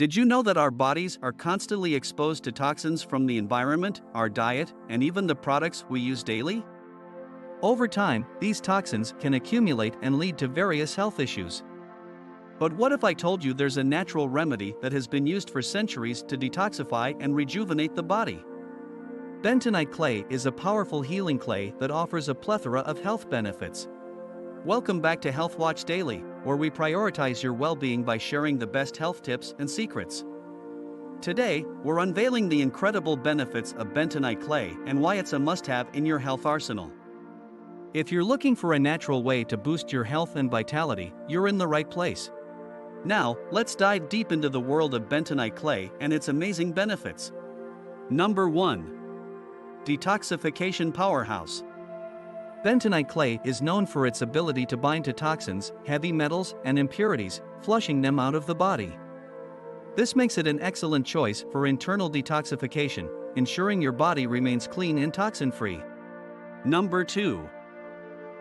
Did you know that our bodies are constantly exposed to toxins from the environment, our diet, and even the products we use daily? Over time, these toxins can accumulate and lead to various health issues. But what if I told you there's a natural remedy that has been used for centuries to detoxify and rejuvenate the body? Bentonite clay is a powerful healing clay that offers a plethora of health benefits. Welcome back to Health Watch Daily, where we prioritize your well-being by sharing the best health tips and secrets. Today, we're unveiling the incredible benefits of bentonite clay and why it's a must-have in your health arsenal. If you're looking for a natural way to boost your health and vitality, you're in the right place. Now, let's dive deep into the world of bentonite clay and its amazing benefits. Number 1. Detoxification powerhouse. Bentonite clay is known for its ability to bind to toxins, heavy metals, and impurities, flushing them out of the body. This makes it an excellent choice for internal detoxification, ensuring your body remains clean and toxin-free. Number 2.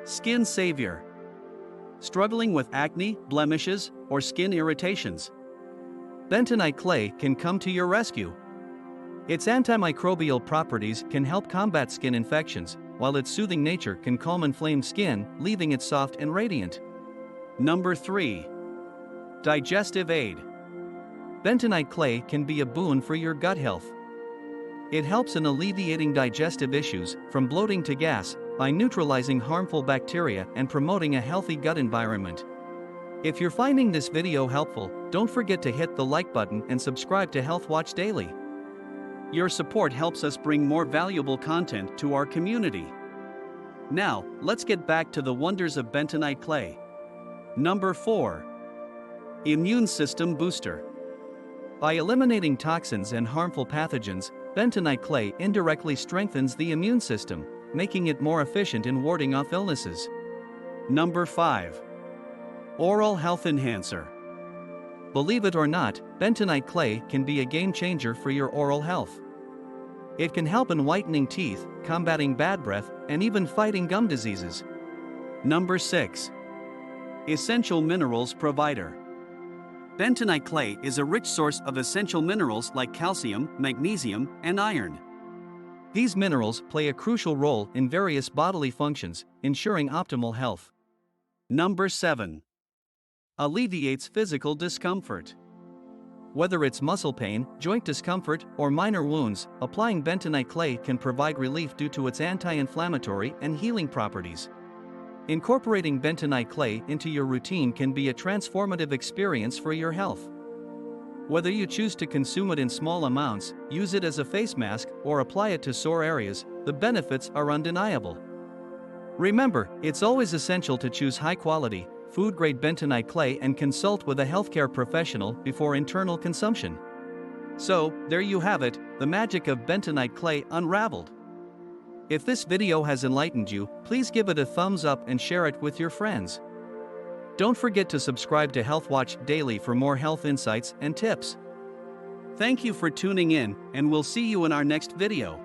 Skin savior. Struggling with acne, blemishes, or skin irritations? Bentonite clay can come to your rescue. Its antimicrobial properties can help combat skin infections, while its soothing nature can calm inflamed skin, leaving it soft and radiant. Number 3. Digestive aid. Bentonite clay can be a boon for your gut health. It helps in alleviating digestive issues, from bloating to gas, by neutralizing harmful bacteria and promoting a healthy gut environment. If you're finding this video helpful, don't forget to hit the like button and subscribe to Health Watch Daily. Your support helps us bring more valuable content to our community. Now, let's get back to the wonders of bentonite clay. Number 4. Immune system booster. By eliminating toxins and harmful pathogens, bentonite clay indirectly strengthens the immune system, making it more efficient in warding off illnesses. Number 5. Oral health enhancer. Believe it or not, bentonite clay can be a game changer for your oral health. It can help in whitening teeth, combating bad breath, and even fighting gum diseases. Number 6. Essential minerals provider. Bentonite clay is a rich source of essential minerals like calcium, magnesium, and iron. These minerals play a crucial role in various bodily functions, ensuring optimal health. Number 7. Alleviates physical discomfort. Whether it's muscle pain, joint discomfort, or minor wounds, applying bentonite clay can provide relief due to its anti-inflammatory and healing properties. Incorporating bentonite clay into your routine can be a transformative experience for your health. Whether you choose to consume it in small amounts, use it as a face mask, or apply it to sore areas, the benefits are undeniable. Remember, it's always essential to choose high-quality, food-grade bentonite clay and consult with a healthcare professional before internal consumption. So, there you have it, the magic of bentonite clay unraveled. If this video has enlightened you, please give it a thumbs up and share it with your friends. Don't forget to subscribe to Health Watch Daily for more health insights and tips. Thank you for tuning in, and we'll see you in our next video.